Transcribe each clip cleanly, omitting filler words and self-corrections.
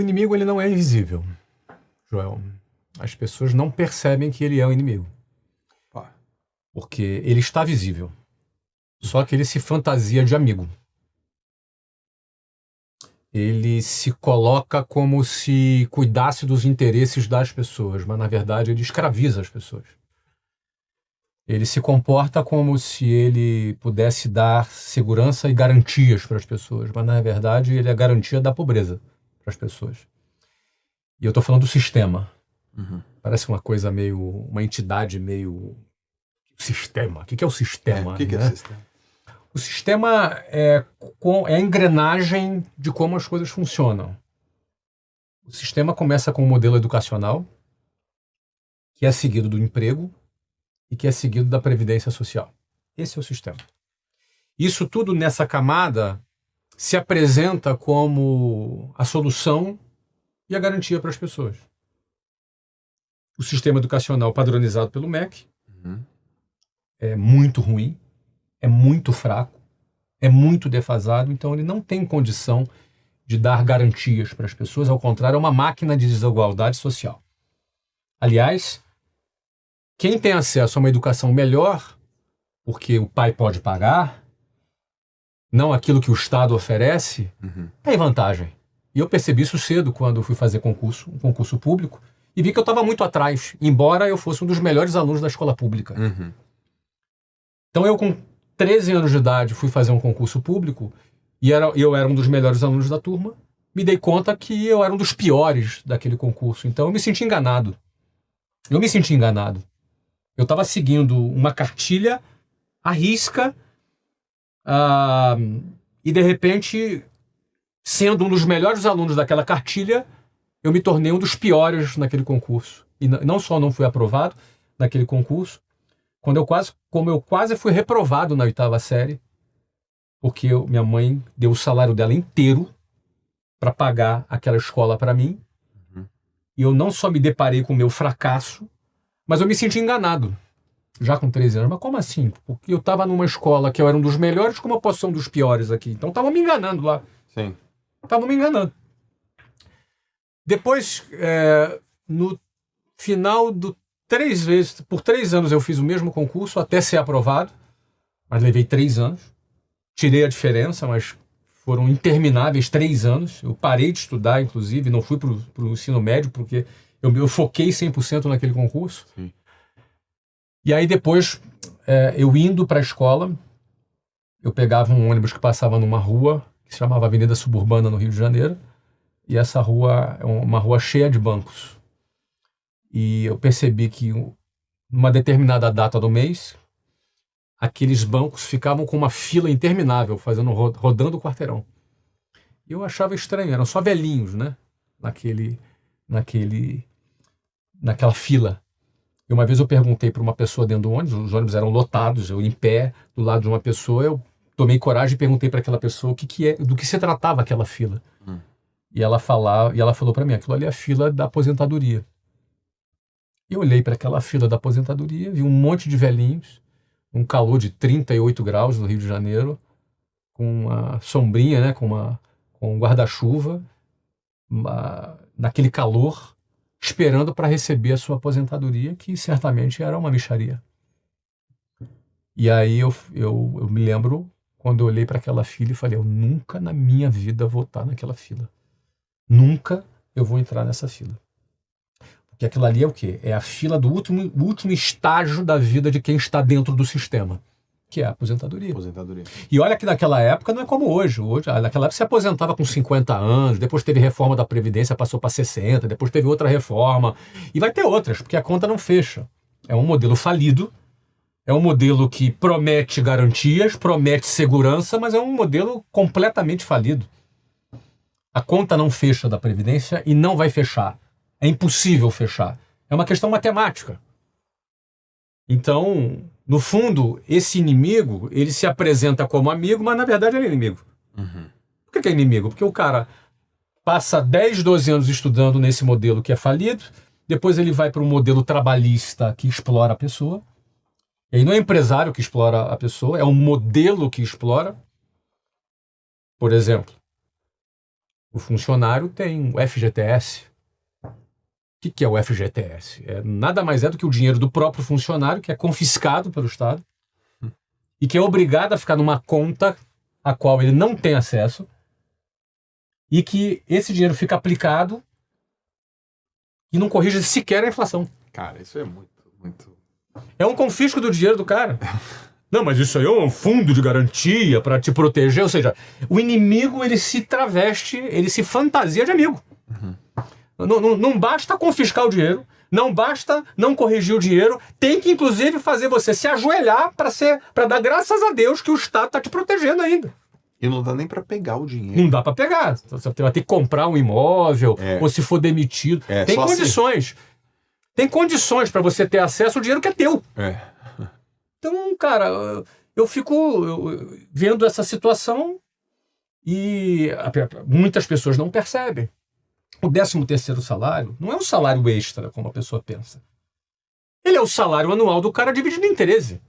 O inimigo, ele não é invisível, Joel. As pessoas não percebem que ele é o inimigo. Porque ele está visível. Só que ele se fantasia de amigo. Ele se coloca como se cuidasse dos interesses das pessoas, mas na verdade ele escraviza as pessoas. Ele se comporta como se ele pudesse dar segurança e garantias para as pessoas, mas na verdade ele é a garantia da pobreza para as pessoas. E eu estou falando do sistema. Parece uma coisa meio, uma entidade meio... Sistema. O que é o sistema? O que é o sistema? O sistema é a engrenagem de como as coisas funcionam. O sistema começa com um modelo educacional, que é seguido do emprego e que é seguido da previdência social. Esse é o sistema. Isso tudo nessa camada se apresenta como a solução e a garantia para as pessoas. O sistema educacional padronizado pelo MEC é muito ruim, é muito fraco, é muito defasado, então ele não tem condição de dar garantias para as pessoas, ao contrário, é uma máquina de desigualdade social. Aliás, quem tem acesso a uma educação melhor, porque o pai pode pagar, não aquilo que o Estado oferece, tem vantagem. E eu percebi isso cedo quando fui fazer um concurso público, e vi que eu estava muito atrás, embora eu fosse um dos melhores alunos da escola pública. Então eu, com 13 anos de idade, fui fazer um concurso público e eu era um dos melhores alunos da turma. Me dei conta que eu era um dos piores daquele concurso. Então eu me senti enganado. Eu estava seguindo uma cartilha à risca e, de repente, sendo um dos melhores alunos daquela cartilha, eu me tornei um dos piores naquele concurso. E não só não fui aprovado naquele concurso, como eu quase fui reprovado na 8ª série, porque minha mãe deu o salário dela inteiro para pagar aquela escola para mim, e eu não só me deparei com o meu fracasso, mas eu me senti enganado, já com 13 anos. Mas como assim? Porque eu estava numa escola que eu era um dos melhores, como eu posso ser um dos piores aqui? Então estava me enganando lá. Sim. Estava me enganando. Depois, no final por 3 anos eu fiz o mesmo concurso até ser aprovado, mas levei 3 anos. Tirei a diferença, mas foram intermináveis 3 anos. Eu parei de estudar, inclusive, não fui para o ensino médio, porque eu foquei 100% naquele concurso. Sim. E aí depois, eu indo para a escola, eu pegava um ônibus que passava numa rua, que se chamava Avenida Suburbana, no Rio de Janeiro, e essa rua é uma rua cheia de bancos. E eu percebi que, numa determinada data do mês, aqueles bancos ficavam com uma fila interminável, rodando o quarteirão. E eu achava estranho, eram só velhinhos, né? Naquela fila. E uma vez eu perguntei para uma pessoa dentro do ônibus, os ônibus eram lotados, eu em pé, do lado de uma pessoa, eu tomei coragem e perguntei para aquela pessoa do que se tratava aquela fila. E ela falou para mim, aquilo ali é a fila da aposentadoria. Eu olhei para aquela fila da aposentadoria, vi um monte de velhinhos, um calor de 38 graus no Rio de Janeiro, com uma sombrinha, né, com um guarda-chuva, naquele calor, esperando para receber a sua aposentadoria, que certamente era uma mixaria. E aí eu me lembro, quando eu olhei para aquela fila e falei, eu nunca na minha vida vou estar naquela fila. Nunca eu vou entrar nessa fila. Porque aquilo ali é o quê? É a fila do último estágio da vida de quem está dentro do sistema, que é a aposentadoria. E olha que naquela época não é como hoje. Naquela época se aposentava com 50 anos, depois teve reforma da Previdência, passou para 60, depois teve outra reforma, e vai ter outras, porque a conta não fecha. É um modelo falido, é um modelo que promete garantias, promete segurança, mas é um modelo completamente falido. A conta não fecha da Previdência e não vai fechar. É impossível fechar. É uma questão matemática. Então, no fundo, esse inimigo, ele se apresenta como amigo, mas na verdade ele é inimigo. Por que é inimigo? Porque o cara passa 10, 12 anos estudando nesse modelo que é falido, depois ele vai para um modelo trabalhista que explora a pessoa. E aí não é empresário que explora a pessoa, é um modelo que explora. Por exemplo, O funcionário tem o FGTS. O que é o FGTS? Nada mais é do que o dinheiro do próprio funcionário, que é confiscado pelo Estado, e que é obrigado a ficar numa conta a qual ele não tem acesso, e que esse dinheiro fica aplicado e não corrige sequer a inflação. Cara, isso é muito... É um confisco do dinheiro do cara. Não, mas isso aí é um fundo de garantia para te proteger. Ou seja, o inimigo, ele se traveste, ele se fantasia de amigo. Não basta confiscar o dinheiro, não basta não corrigir o dinheiro, tem que inclusive fazer você se ajoelhar para dar graças a Deus que o Estado está te protegendo ainda. E não dá nem para pegar o dinheiro. Não dá para pegar. Você vai ter que comprar um imóvel, ou se for demitido. Tem condições. Assim. Tem condições para você ter acesso ao dinheiro que é teu. Então, cara, eu fico vendo essa situação e muitas pessoas não percebem. O 13º salário não é um salário extra, como a pessoa pensa. Ele é o salário anual do cara dividido em 13.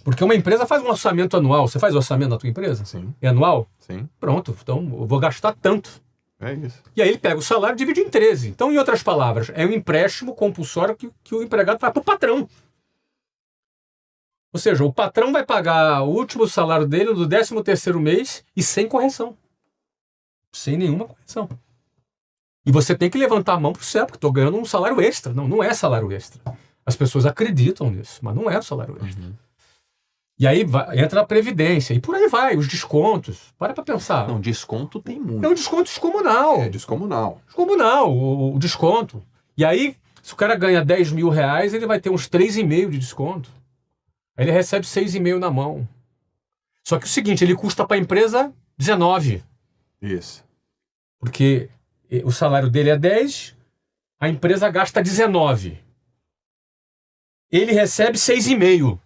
Porque uma empresa faz um orçamento anual. Você faz orçamento na tua empresa? Sim. É anual? Sim. Pronto, então eu vou gastar tanto. É isso. E aí ele pega o salário e divide em 13. Então, em outras palavras, é um empréstimo compulsório que o empregado faz para o patrão. Ou seja, o patrão vai pagar o último salário dele do 13º mês e sem correção. Sem nenhuma correção. E você tem que levantar a mão pro céu, porque estou ganhando um salário extra. Não é salário extra. As pessoas acreditam nisso, mas não é salário extra. E aí entra a Previdência, e por aí vai, os descontos. Para pensar. Não, desconto tem muito. É um desconto descomunal. É descomunal. Descomunal, o desconto. E aí, se o cara ganha 10 mil reais, ele vai ter uns 3,5 de desconto. Aí ele recebe 6,5 na mão. Só que é o seguinte, ele custa para a empresa 19. Isso. Porque o salário dele é 10, a empresa gasta 19. Ele recebe 6,5.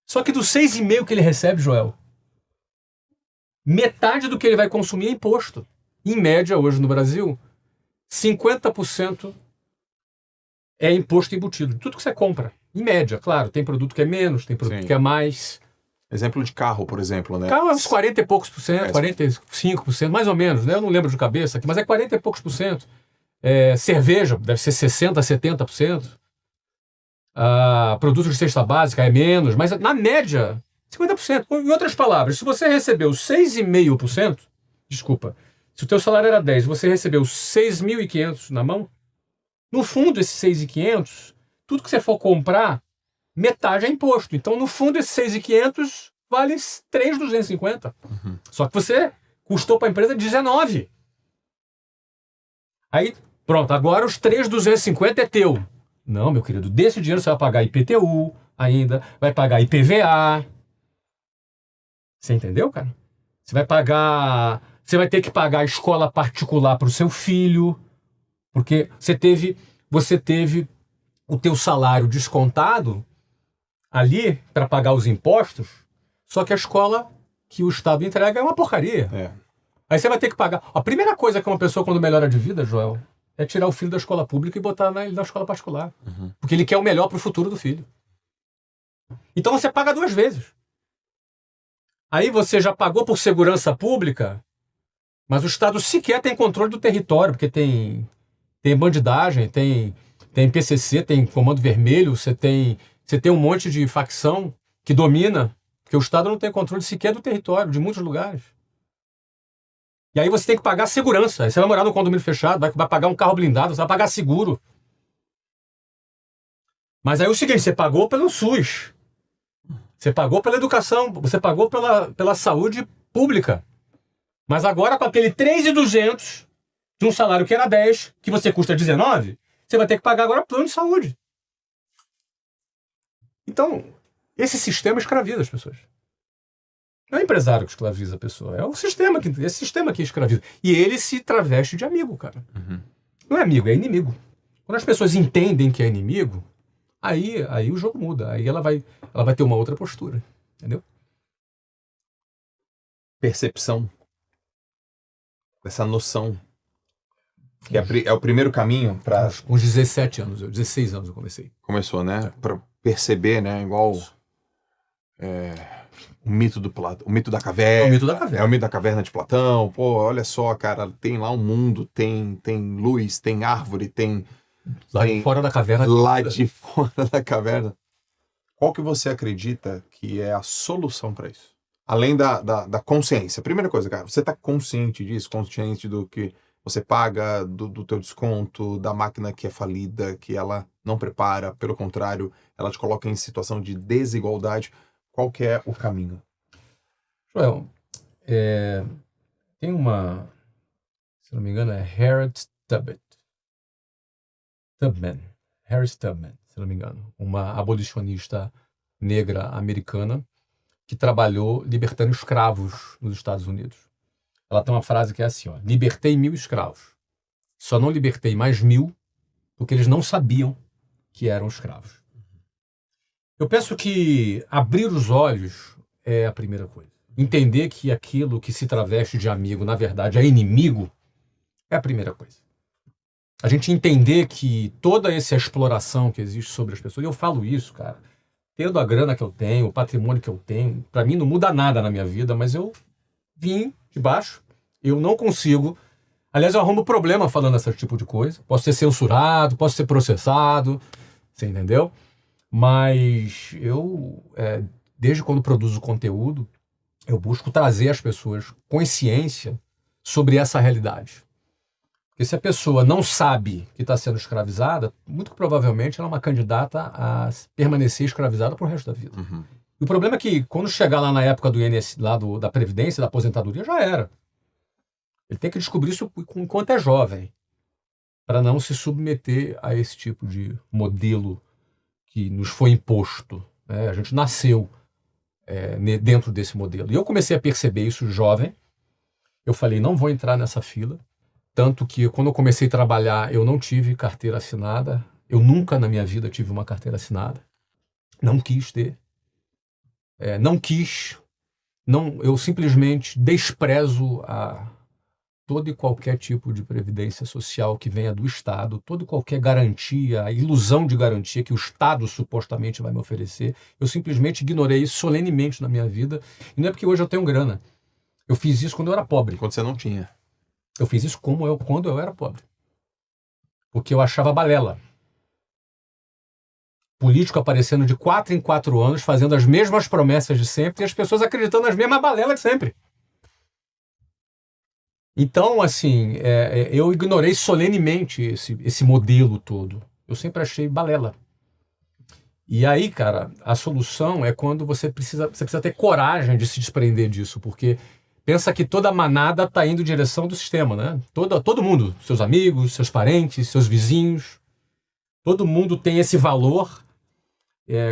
Só que dos 6,5 que ele recebe, Joel, metade do que ele vai consumir é imposto. Em média, hoje no Brasil, 50% é imposto embutido. Tudo que você compra. Em média, claro. Tem produto que é menos, tem produto que é mais. Exemplo de carro, por exemplo, né? Carro é uns 40 e poucos por cento, 45%, mais ou menos, né? Eu não lembro de cabeça aqui, mas é 40 e poucos por cento. Cerveja deve ser 60%, 70%. Produtos de cesta básica é menos, mas na média, 50%. Em outras palavras, se você recebeu 6,5%, desculpa, se o teu salário era 10 e você recebeu 6.500 na mão, no fundo, esses 6.500, tudo que você for comprar, metade é imposto. Então, no fundo, esses 6.500 vale 3.250. Só que você custou para a empresa 19. Aí, pronto, agora os 3.250 é teu. Não, meu querido, desse dinheiro você vai pagar IPTU ainda, vai pagar IPVA. Você entendeu, cara? Você vai ter que pagar escola particular para o seu filho, porque você teve o teu salário descontado ali para pagar os impostos, só que a escola que o Estado entrega é uma porcaria. Aí você vai ter que pagar. A primeira coisa que uma pessoa, quando melhora de vida, Joel, é tirar o filho da escola pública e botar na escola particular. Porque ele quer o melhor para o futuro do filho. Então você paga 2 vezes. Aí você já pagou por segurança pública, mas o Estado sequer tem controle do território, porque tem bandidagem, tem PCC, tem Comando Vermelho, você tem um monte de facção que domina, porque o Estado não tem controle sequer do território, de muitos lugares. E aí você tem que pagar segurança. Aí você vai morar num condomínio fechado, vai pagar um carro blindado, você vai pagar seguro. Mas aí é o seguinte, você pagou pelo SUS. Você pagou pela educação, você pagou pela saúde pública. Mas agora com aquele 3.200 de um salário que era 10, que você custa 19, você vai ter que pagar agora plano de saúde. Então, esse sistema escraviza as pessoas. Não é o empresário que escraviza a pessoa, é esse sistema que escraviza. E ele se traveste de amigo, cara. Não é amigo, é inimigo. Quando as pessoas entendem que é inimigo, aí o jogo muda. Aí ela vai ter uma outra postura. Entendeu? Percepção. Essa noção. Que é o primeiro caminho para... Com uns 17 anos, 16 anos eu comecei. Começou, né? Para perceber, né? Igual... O mito do Platão, o mito da caverna. É o mito da caverna. É o mito da caverna de Platão. Pô, olha só, cara, tem lá um mundo, tem luz, tem árvore, tem Lá de fora da caverna. lá de fora da caverna. Qual que você acredita que é a solução para isso? Além da consciência. Primeira coisa, cara, você tá consciente disso? Consciente do que você paga, do teu desconto, da máquina que é falida, que ela não prepara, pelo contrário, ela te coloca em situação de desigualdade. Qual que é o caminho? Joel, tem uma, se não me engano, é Harriet Tubman, se não me engano, uma abolicionista negra americana que trabalhou libertando escravos nos Estados Unidos. Ela tem uma frase que é assim, ó: libertei 1.000 escravos, só não libertei mais 1.000 porque eles não sabiam que eram escravos. Eu penso que abrir os olhos é a primeira coisa. Entender que aquilo que se traveste de amigo, na verdade, é inimigo, é a primeira coisa. A gente entender que toda essa exploração que existe sobre as pessoas, e eu falo isso, cara, tendo a grana que eu tenho, o patrimônio que eu tenho, para mim não muda nada na minha vida, mas eu vim de baixo, eu não consigo. Aliás, eu arrumo problema falando esse tipo de coisa. Posso ser censurado, posso ser processado, você entendeu? Mas eu, desde quando produzo conteúdo, eu busco trazer às pessoas consciência sobre essa realidade. Porque se a pessoa não sabe que está sendo escravizada, muito provavelmente ela é uma candidata a permanecer escravizada pro resto da vida. Uhum. E o problema é que quando chegar lá na época do INSS, lá da Previdência, da aposentadoria, já era. Ele tem que descobrir isso enquanto é jovem, para não se submeter a esse tipo de modelo que nos foi imposto. Né? A gente nasceu dentro desse modelo. E eu comecei a perceber isso jovem. Eu falei, não vou entrar nessa fila. Tanto que quando eu comecei a trabalhar, eu não tive carteira assinada. Eu nunca na minha vida tive uma carteira assinada. Não quis ter. Não quis. Não, eu simplesmente desprezo todo e qualquer tipo de previdência social que venha do Estado, toda e qualquer garantia, a ilusão de garantia que o Estado supostamente vai me oferecer. Eu simplesmente ignorei isso solenemente na minha vida. E não é porque hoje eu tenho grana. Eu fiz isso quando eu era pobre. Quando você não tinha. Eu fiz isso quando eu era pobre. Porque eu achava balela. Político aparecendo de 4 em 4 anos, fazendo as mesmas promessas de sempre, e as pessoas acreditando nas mesmas balelas de sempre. Então, assim, eu ignorei solenemente esse modelo todo. Eu sempre achei balela. E aí, cara, a solução é quando você precisa ter coragem de se desprender disso, porque pensa que toda a manada está indo em direção do sistema, né? Todo mundo, seus amigos, seus parentes, seus vizinhos, todo mundo tem esse valor.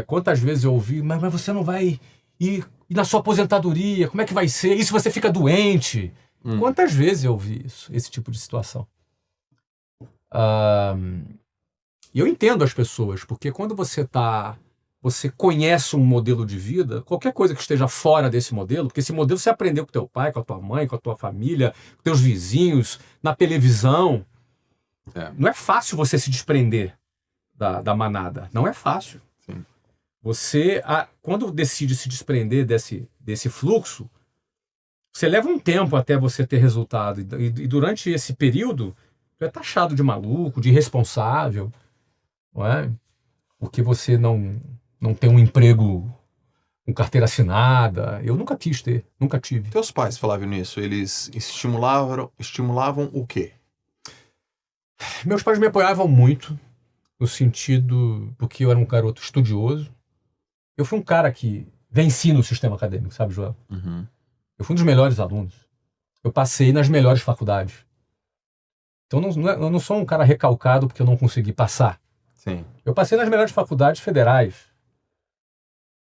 Quantas vezes eu ouvi, mas você não vai ir na sua aposentadoria, como é que vai ser? E se você fica doente? Quantas vezes eu ouvi esse tipo de situação? E eu entendo as pessoas, porque quando você conhece um modelo de vida, qualquer coisa que esteja fora desse modelo, porque esse modelo você aprendeu com teu pai, com a tua mãe, com a tua família, com teus vizinhos, na televisão. Não é fácil você se desprender da manada. Não é fácil. Sim. Você, quando decide se desprender desse fluxo, você leva um tempo até você ter resultado. E durante esse período, você é taxado de maluco, de irresponsável, não é? Porque você não tem um emprego com carteira assinada. Eu nunca quis ter, nunca tive. Teus pais falavam nisso, eles estimulavam o quê? Meus pais me apoiavam muito, no sentido, porque eu era um garoto estudioso. Eu fui um cara que venci no sistema acadêmico, sabe, Joel? Uhum. Eu fui um dos melhores alunos. Eu passei nas melhores faculdades. Então eu não sou um cara recalcado porque eu não consegui passar. Sim. Eu passei nas melhores faculdades federais,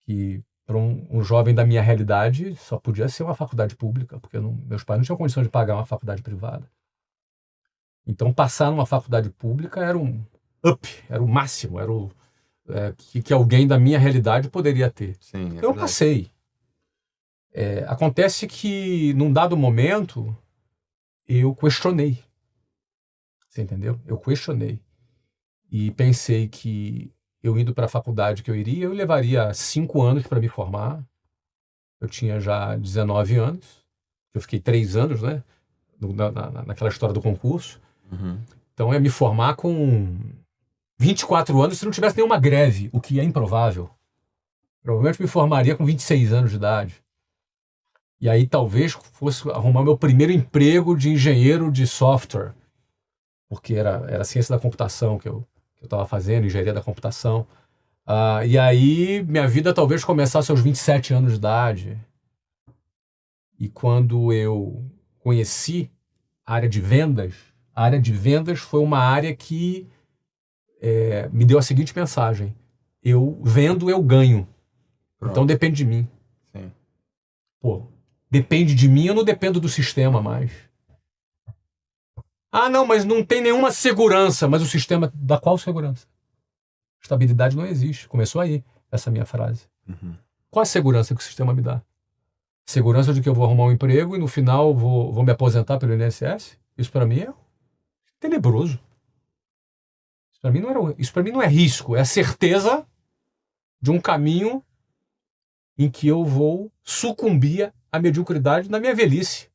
que para um jovem da minha realidade só podia ser uma faculdade pública, porque meus pais não tinham condição de pagar uma faculdade privada. Então passar numa faculdade pública era um up, era o máximo, era o que alguém da minha realidade poderia ter. Sim, Então eu passei. Acontece que num dado momento eu questionei. Você entendeu? Eu questionei. E pensei que eu indo para a faculdade que eu iria, eu levaria 5 anos para me formar. Eu tinha já 19 anos. Eu fiquei 3 anos, né? Naquela história do concurso. Uhum. Então, eu ia me formar com 24 anos se não tivesse nenhuma greve, o que é improvável. Provavelmente me formaria com 26 anos de idade. E aí talvez fosse arrumar meu primeiro emprego de engenheiro de software, porque era ciência da computação que eu estava fazendo, engenharia da computação. E aí minha vida talvez começasse aos 27 anos de idade. E quando eu conheci a área de vendas foi uma área que me deu a seguinte mensagem: eu vendo, eu ganho. Pronto. Então depende de mim. Sim. Pô, depende de mim, eu não dependo do sistema mais. Não, mas não tem nenhuma segurança. Mas o sistema, da qual segurança? Estabilidade não existe. Começou aí, essa minha frase. Uhum. Qual a segurança que o sistema me dá? Segurança de que eu vou arrumar um emprego e no final vou me aposentar pelo INSS? Isso para mim é tenebroso. Isso para mim não é risco, é a certeza de um caminho em que eu vou sucumbir à mediocridade na minha velhice.